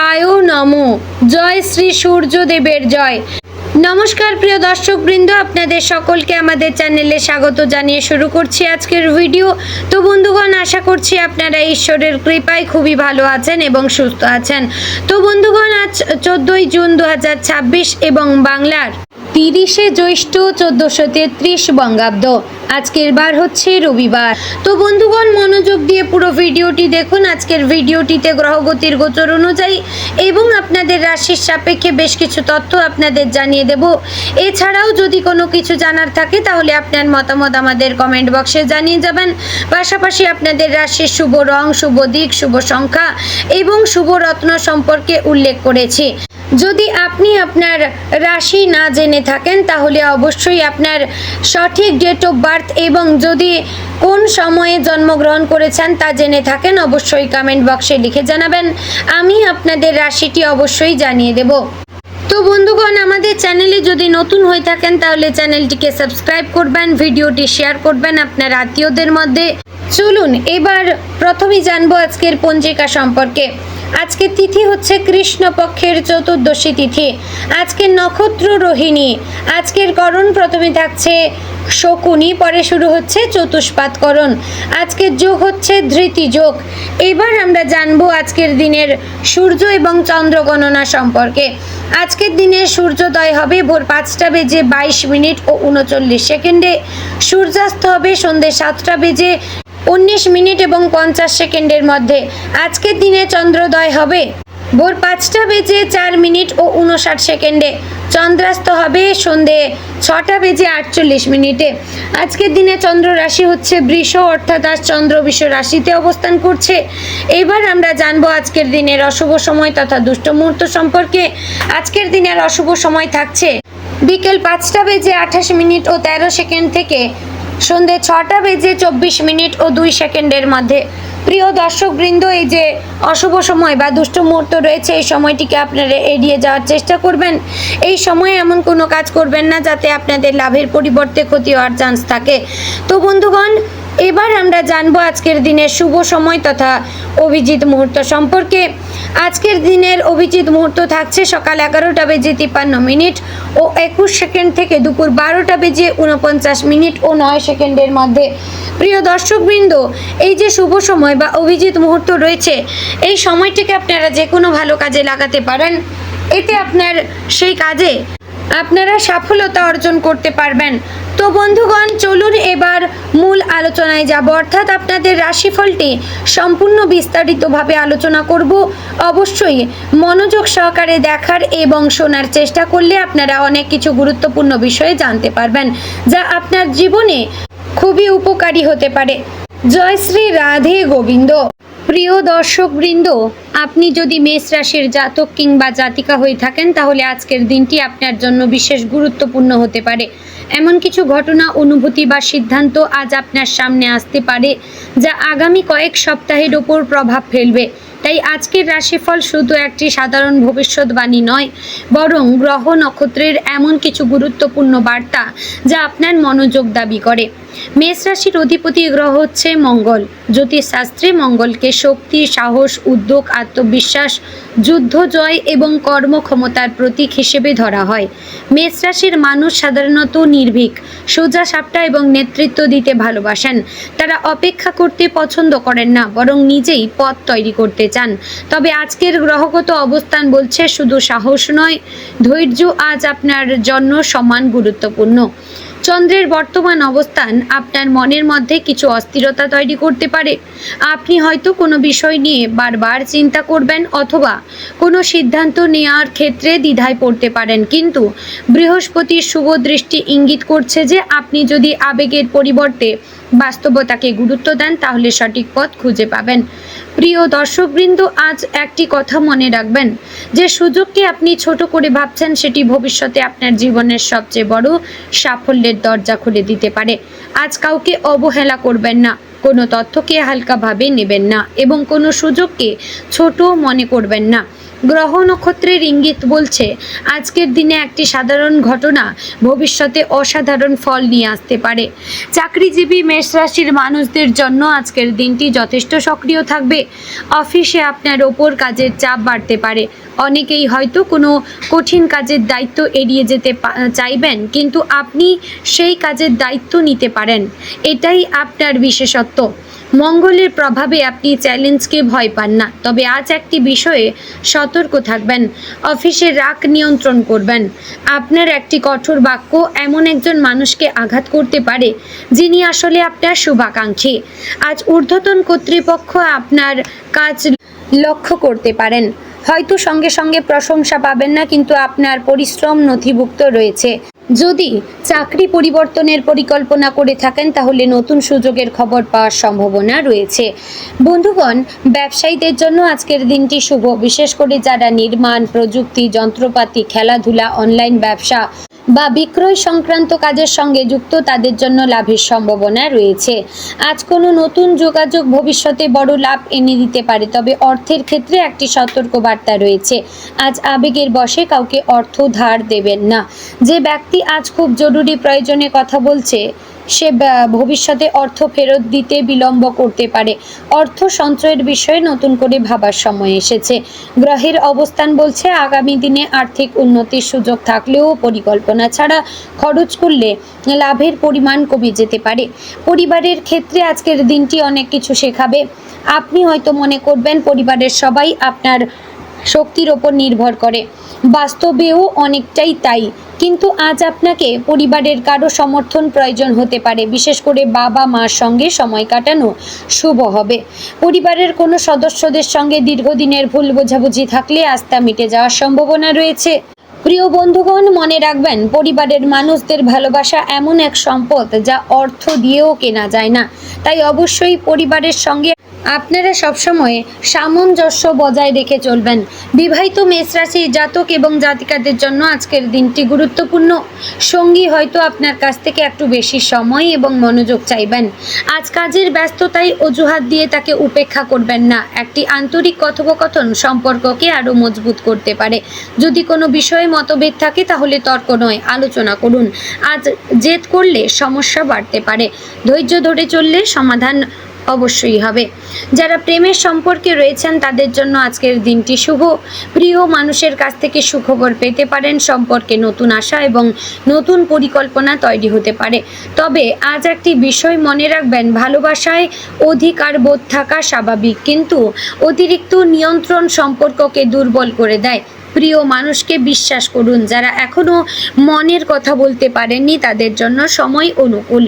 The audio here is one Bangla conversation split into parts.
শিবায় নমো। জয় শ্রী সূর্যদেবের জয়। নমস্কার প্রিয় দর্শকবৃন্দ, আপনাদের সকলকে আমাদের চ্যানেলে স্বাগত জানিয়ে শুরু করছি আজকের ভিডিও। তো বন্ধুগণ, আশা করছি আপনারা ঈশ্বরের কৃপায় খুবই ভালো আছেন এবং সুস্থ আছেন। তো বন্ধুগণ, আজ 14ই জুন 2026 এবং বাংলার 30শে জ্যৈষ্ঠ 1433 বঙ্গাব্দ। আজকের বার হচ্ছে রবিবার। তো বন্ধুগণ, মনোযোগ দিয়ে পুরো ভিডিওটি দেখুন। আজকের ভিডিওটিতে গ্রহগতির গোচর অনুযায়ী এবং আপনাদের রাশির সাপেক্ষে বেশ কিছু তথ্য আপনাদের জানিয়ে দেব। এছাড়াও যদি কোনো কিছু জানার থাকে তাহলে আপনার মতামত আমাদের কমেন্ট বক্সে জানিয়ে যাবেন। পাশাপাশি আপনাদের রাশির শুভ রং, শুভ দিক, শুভ সংখ্যা এবং শুভ রত্ন সম্পর্কে উল্লেখ করেছি। যদি আপনি আপনার রাশি না জেনে থাকেন তাহলে অবশ্যই আপনার সঠিক ডেট অফ বার্থ এবং যদি কোন সময়ে জন্মগ্রহণ করেছেন তা জেনে থাকেন অবশ্যই কমেন্ট বক্সে লিখে জানাবেন। আমি আপনাদের রাশিটি অবশ্যই জানিয়ে দেব। তো বন্ধুগণ, আমাদের চ্যানেলে যদি নতুন হয়ে থাকেন তাহলে চ্যানেলটিকে সাবস্ক্রাইব করবেন, ভিডিওটি শেয়ার করবেন আপনার আত্মীয়দের মধ্যে। চলুন এবার প্রথমেই জানবো আজকের পঞ্জিকা সম্পর্কে। আজকের তিথি হচ্ছে কৃষ্ণপক্ষের চতুর্দশী তিথি। আজকের নক্ষত্র রোহিণী। আজকের করণ প্রথমে থাকছে শকুনি, পরে শুরু হচ্ছে চতুষ্পাদ করণ। আজকের যোগ হচ্ছে ধৃতি যোগ। এবার আমরা জানবো আজকের দিনের সূর্য এবং চন্দ্র গণনা সম্পর্কে। আজকের দিনে সূর্যোদয় হবে ভোর 5টা বেজে 22 মিনিট ও 39 সেকেন্ডে। সূর্যাস্ত হবে সন্ধ্যে 7টা বেজে 19 মিনিট এবং 50 সেকেন্ডের মধ্যে। আজকের দিনে চন্দ্রোদয় হবে ভোর 5টা বেজে 4 মিনিট ও 59 সেকেন্ডে। চন্দ্রাস্ত হবে সন্ধে 6টা বেজে 48 মিনিটে। আজকের দিনে চন্দ্র রাশি হচ্ছে বৃষ, অর্থাৎ আজ চন্দ্র বৃষ রাশিতে অবস্থান করছে। এবার আমরা জানবো আজকের দিনের অশুভ সময় তথা দুষ্ট মুহূর্ত সম্পর্কে। আজকের দিনের অশুভ সময় থাকছে বিকেল 5টা বেজে 28 মিনিট ও 13 সেকেন্ড থেকে সন্ধে 6টা বেজে 24 মিনিট ও 2 সেকেন্ডের মধ্যে। প্রিয় দর্শকবৃন্দ, এই যে অশুভ সময় বা দুষ্ট মুহূর্ত রয়েছে, এই সময়টিকে আপনারা এড়িয়ে যাওয়ার চেষ্টা করবেন। এই সময়ে এমন কোনো কাজ করবেন না যাতে আপনাদের লাভের পরিবর্তে ক্ষতি হওয়ার চান্স থাকে। তো বন্ধুগণ, এবার আমরা জানবো আজকের দিনের শুভ সময় তথা অভিজিৎ মুহূর্ত সম্পর্কে। আজকের দিনের অভিজিৎ মুহূর্ত থাকছে সকাল 11টা বেজে 53 মিনিট ও 21 সেকেন্ড থেকে দুপুর 12টা বেজে 49 মিনিট ও 9 সেকেন্ডের মধ্যে। প্রিয় দর্শকবৃন্দ, এই যে শুভ সময় বা অভিজিৎ মুহূর্ত রয়েছে, এই সময়টিকে আপনারা যে কোনো ভালো কাজে লাগাতে পারেন। এতে আপনার সেই কাজে আপনারা সফলতা অর্জন করতে পারবেন। তো বন্ধুগণ, চলুন এবার মূল আলোচনায় যাব, অর্থাৎ আপনাদের রাশিফলটি সম্পূর্ণ বিস্তারিতভাবে আলোচনা করব। অবশ্যই মনোযোগ সহকারে দেখার এবং শোনার চেষ্টা করলে আপনারা অনেক কিছু গুরুত্বপূর্ণ বিষয়ে জানতে পারবেন, যা আপনার জীবনে খুবই উপকারী হতে পারে। জয় শ্রী রাধে গোবিন্দ। প্রিয় দর্শকবৃন্দ, আপনি যদি মেষ রাশির জাতক কিংবা জাতিকা হয়ে থাকেন তাহলে আজকের দিনটি আপনার জন্য বিশেষ গুরুত্বপূর্ণ হতে পারে। এমন কিছু ঘটনা, অনুভূতি বা সিদ্ধান্ত আজ আপনার সামনে আসতে পারে যা আগামী কয়েক সপ্তাহের ওপর প্রভাব ফেলবে। তাই আজকের রাশিফল শুধু একটি সাধারণ ভবিষ্যৎবাণী নয়, বরং গ্রহ নক্ষত্রের এমন কিছু গুরুত্বপূর্ণ বার্তা যা আপনার মনোযোগ দাবি করে। মেষ রাশির অধিপতি গ্রহ হচ্ছে মঙ্গল। জ্যোতিষশাস্ত্রে মঙ্গলকে শক্তি, সাহস, উদ্যোগ, আত্মবিশ্বাস, যুদ্ধ জয় এবং কর্মক্ষমতার প্রতীক হিসেবে ধরা হয়। মেষ রাশির মানুষ সাধারণত নির্ভীক, সোজা সাপটা এবং নেতৃত্ব দিতে ভালোবাসেন। তারা অপেক্ষা করতে পছন্দ করেন না, বরং নিজেই পথ তৈরি করতে চান। তবে আজকের গ্রহগত অবস্থান বলছে শুধু সাহস নয়, ধৈর্য আজ আপনার জন্য সমান গুরুত্বপূর্ণ। চন্দ্রের বর্তমান অবস্থান আপনার মনের মধ্যে কিছু অস্থিরতা তৈরি করতে পারে। আপনি হয়তো কোনো বিষয় নিয়ে বারবার চিন্তা করবেন অথবা কোনো সিদ্ধান্ত নেওয়ার ক্ষেত্রে দ্বিধায় পড়তে পারেন, কিন্তু বৃহস্পতির শুভ দৃষ্টি ইঙ্গিত করছে যে আপনি যদি আবেগের পরিবর্তে বাস্তবতাকে গুরুত্ব দেন তাহলে সঠিক পথ খুঁজে পাবেন। প্রিয় দর্শকবৃন্দ, আজ একটি কথা মনে রাখবেন, যে সুযোগটি আপনি ছোট করে ভাবছেন সেটি ভবিষ্যতে আপনার জীবনের সবচেয়ে বড় সাফল্যের দরজা খুলে দিতে পারে। আজ কাউকে অবহেলা করবেন না, কোনো তথ্যকে হালকাভাবে নেবেন না এবং কোনো সুযোগকে ছোট মনে করবেন না। গ্রহ নক্ষত্রের ইঙ্গিত বলছে আজকের দিনে একটি সাধারণ ঘটনা ভবিষ্যতে অসাধারণ ফল নিয়ে আসতে পারে। চাকরিজীবী মেষ রাশির মানুষদের জন্য আজকের দিনটি যথেষ্ট সক্রিয় থাকবে। অফিসে আপনার ওপর কাজের চাপ বাড়তে পারে। অনেকেই হয়তো কোনো কঠিন কাজের দায়িত্ব এড়িয়ে যেতে চাইবেন, কিন্তু আপনি সেই কাজের দায়িত্ব নিতে পারেন। এটাই আপনার বিশেষত্ব। মঙ্গলের প্রভাবে আপনি চ্যালেঞ্জকে ভয় পান না, তবে আজ একটি বিষয়ে সতর্ক থাকবেন। অফিসে রাগ নিয়ন্ত্রণ করবেন। আপনার একটি কঠোর বাক্য এমন একজন মানুষকে আঘাত করতে পারে যিনি আসলে আপনার শুভাকাঙ্ক্ষী। আজ ঊর্ধ্বতন কর্তৃপক্ষ আপনার কাজ লক্ষ্য করতে পারেন। হয়তো সঙ্গে সঙ্গে প্রশংসা পাবেন না, কিন্তু আপনার পরিশ্রম নথিভুক্ত রয়েছে। যদি চাকরি পরিবর্তনের পরিকল্পনা করে থাকেন তাহলে নতুন সুযোগের খবর পাওয়ার সম্ভাবনা রয়েছে। বন্ধুগণ, ব্যবসায়ীদের জন্য আজকের দিনটি শুভ, বিশেষ করে যারা নির্মাণ, প্রযুক্তি, যন্ত্রপাতি, খেলাধুলা, অনলাইন ব্যবসা বা বিক্রয় সংক্রান্ত কাজের সঙ্গে যুক্ত, তাদের জন্য লাভের সম্ভাবনা রয়েছে। আজ কোনো নতুন যোগাযোগ ভবিষ্যতে বড় লাভ এনে দিতে পারে, তবে অর্থের ক্ষেত্রে একটি সতর্কবার্তা রয়েছে। আজ আবেগের বশে কাউকে অর্থ ধার দেবেন না। যে ব্যক্তি আজ খুব জরুরি প্রয়োজনে কথা বলছে সে ভবিষ্যতে অর্থ ফেরত দিতে বিলম্ব করতে পারে। অর্থ সঞ্চয়ের বিষয়ে নতুন করে ভাবার সময় এসেছে। গ্রহের অবস্থান বলছে আগামী দিনে আর্থিক উন্নতির সুযোগ থাকলেও পরিকল্পনা ছাড়া খরচ করলে লাভের পরিমাণ কমে যেতে পারে। পরিবারের ক্ষেত্রে আজকের দিনটি অনেক কিছু শেখাবে। আপনি হয়তো মনে করবেন পরিবারের সবাই আপনার শক্তির ওপর নির্ভর করে, বাস্তবেও অনেকটাই তাই। কিন্তু আজ আপনাকে পরিবারের কারো সমর্থন প্রয়োজন হতে পারে, বিশেষ করে বাবা মার সঙ্গে সময় কাটানো শুভ হবে। পরিবারের কোনো সদস্যদের সঙ্গে দীর্ঘদিনের ভুল বোঝাবুঝি থাকলে আজ তা মিটে যাওয়ার সম্ভাবনা রয়েছে। প্রিয় বন্ধুগণ, মনে রাখবেন পরিবারের মানুষদের ভালোবাসা এমন এক সম্পদ যা অর্থ দিয়েও কেনা যায় না। তাই অবশ্যই পরিবারের সঙ্গে আপনারা সবসময় সামঞ্জস্য বজায় রেখে চলবেন। বিবাহিত মেষ রাশির জাতক এবং জাতিকাদের জন্য আজকের দিনটি গুরুত্বপূর্ণ। সঙ্গী হয়তো আপনার কাছ থেকে একটু বেশি সময় এবং মনোযোগ চাইবেন। আজ কাজের ব্যস্ততায় অজুহাত দিয়ে তাকে উপেক্ষা করবেন না। একটি আন্তরিক কথোপকথন সম্পর্ককে আরও মজবুত করতে পারে। যদি কোনো বিষয়ে মতভেদ থাকে তাহলে তর্ক নয়, আলোচনা করুন। আজ জেদ করলে সমস্যা বাড়তে পারে। ধৈর্য ধরে চললে সমাধান অবশ্যই হবে। যারা প্রেমের সম্পর্কে রয়েছেন তাদের জন্য আজকের দিনটি শুভ। প্রিয় মানুষের কাছ থেকে সুখবর পেতে পারেন। সম্পর্কে নতুন আশা এবং নতুন পরিকল্পনা তৈরি হতে পারে। তবে আজ একটি বিষয় মনে রাখবেন, ভালোবাসায় অধিকার বোধ থাকা স্বাভাবিক, কিন্তু অতিরিক্ত নিয়ন্ত্রণ সম্পর্ককে দুর্বল করে দেয়। প্রিয় মানুষকে বিশ্বাস করুন। যারা এখনও মনের কথা বলতে পারেননি তাদের জন্য সময় অনুকূল।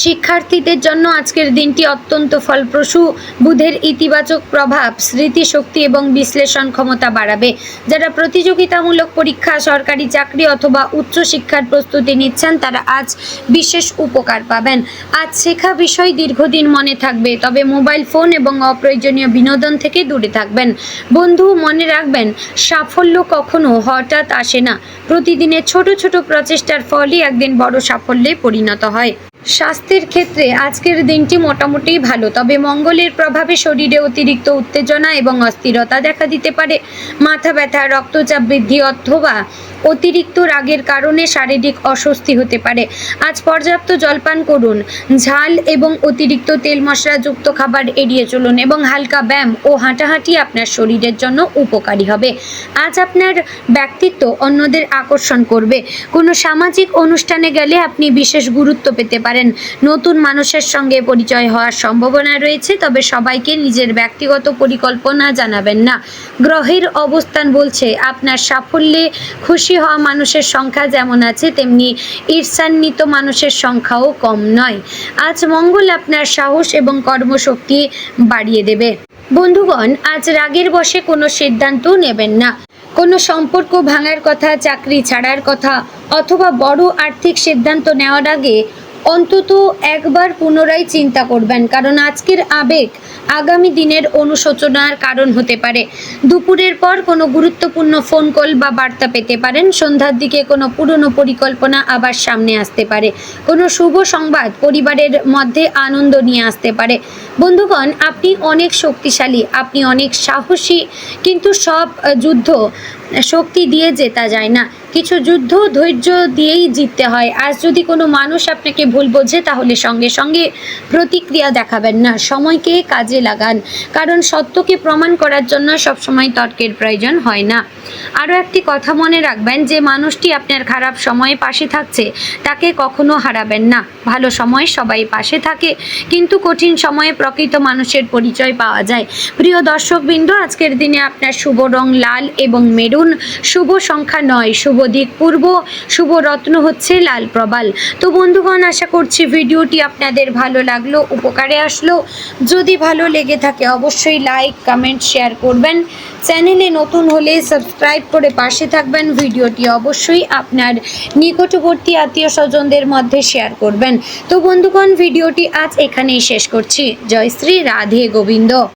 শিক্ষার্থীদের জন্য আজকের দিনটি অত্যন্ত ফলপ্রসূ। বুধের ইতিবাচক প্রভাব স্মৃতিশক্তি এবং বিশ্লেষণ ক্ষমতা বাড়াবে। যারা প্রতিযোগিতামূলক পরীক্ষা, সরকারি চাকরি অথবা উচ্চশিক্ষার প্রস্তুতি নিচ্ছেন তারা আজ বিশেষ উপকার পাবেন। আজ শেখা বিষয় দীর্ঘদিন মনে থাকবে, তবে মোবাইল ফোন এবং অপ্রয়োজনীয় বিনোদন থেকে দূরে থাকবেন। বন্ধু, মনে রাখবেন সাফল্য কখনো হঠাৎ আসে না। প্রতিদিনের ছোট ছোট প্রচেষ্টার ফলই একদিন বড় সাফল্যে পরিণত হয়। স্বাস্থ্যের ক্ষেত্রে আজকের দিনটি মোটামুটি ভালো, তবে মঙ্গলের প্রভাবে শরীরে অতিরিক্ত উত্তেজনা এবং অস্থিরতা দেখা দিতে পারে। মাথা ব্যথা, রক্তচাপ বৃদ্ধি অথবা অতিরিক্ত রাগের কারণে শারীরিক অস্বস্তি হতে পারে। আজ পর্যাপ্ত জলপান করুন। ঝাল এবং অতিরিক্ত তেল মশলাযুক্ত খাবার এড়িয়ে চলুন এবং হালকা ব্যায়াম ও হাঁটাহাঁটি আপনার শরীরের জন্য উপকারী হবে। আজ আপনার ব্যক্তিত্ব অন্যদের আকর্ষণ করবে। কোনো সামাজিক অনুষ্ঠানে গেলে আপনি বিশেষ গুরুত্ব পেতে পারেন। নতুন মানুষের সঙ্গে পরিচয় হওয়ার সম্ভাবনা রয়েছে, তবে সবাইকে নিজের ব্যক্তিগত পরিকল্পনা জানাবেন না। গ্রহের অবস্থান বলছে আপনার সাফল্যে খুশি হওয়া মানুষের সংখ্যা যেমন আছে তেমনি ঈর্ষান্বিত মানুষের সংখ্যাও কম নয়। আজ মঙ্গল আপনার সাহস এবং কর্মশক্তি বাড়িয়ে দেবে। বন্ধুগণ, আজ রাগের বশে কোনো সিদ্ধান্ত নেবেন না। কোনো সম্পর্ক ভাঙার কথা, চাকরি ছাড়ার কথা অথবা বড় আর্থিক সিদ্ধান্ত নেওয়ার আগে অন্তত একবার পুনরায় চিন্তা করবেন, কারণ আজকের আবেগ আগামী দিনের অনুশোচনার কারণ হতে পারে। দুপুরের পর কোনো গুরুত্বপূর্ণ ফোন কল বা বার্তা পেতে পারেন। সন্ধ্যার দিকে কোনো পুরনো পরিকল্পনা আবার সামনে আসতে পারে। কোনো শুভ সংবাদ পরিবারের মধ্যে আনন্দ নিয়ে আসতে পারে। বন্ধুগণ, আপনি অনেক শক্তিশালী, আপনি অনেক সাহসী, কিন্তু সব যুদ্ধ শক্তি দিয়ে জেতা যায় না। কিছু যুদ্ধ ধৈর্য দিয়েই জিততে হয়। আজ যদি কোনো মানুষ আপনাকে ভুল বোঝে, তাহলে সঙ্গে সঙ্গে প্রতিক্রিয়া দেখাবেন না, সময়কে কাজে লাগান, কারণ সত্যকে প্রমাণ করার জন্য সবসময় তর্কের প্রয়োজন হয় না। আরও একটি কথা মনে রাখবেন, যে মানুষটি আপনার খারাপ সময়ে পাশে থাকছে তাকে কখনো হারাবেন না। ভালো সময় সবাই পাশে থাকে, কিন্তু কঠিন সময়ে প্রকৃত মানুষের পরিচয় পাওয়া যায়। প্রিয় দর্শকবৃন্দ, আজকের দিনে আপনার শুভ রং লাল এবং মেরুন, শুভ সংখ্যা 9, শুভ দিক পূর্ব, শুভ রত্ন হচ্ছে লাল প্রবাল। তো বন্ধুগণ, আশা করছি ভিডিওটি আপনাদের ভালো লাগলো, উপকারে আসলো। যদি ভালো লেগে থাকে অবশ্যই লাইক, কমেন্ট, শেয়ার করবেন। চ্যানেলে নতুন হলে সাবস্ক্রাইব করে পাশে থাকবেন। ভিডিওটি অবশ্যই আপনার নিকটবর্তী আত্মীয় স্বজনদের মধ্যে শেয়ার করবেন। তো বন্ধুগণ, ভিডিওটি আজ এখানেই শেষ করছি। জয় শ্রী রাধে গোবিন্দ।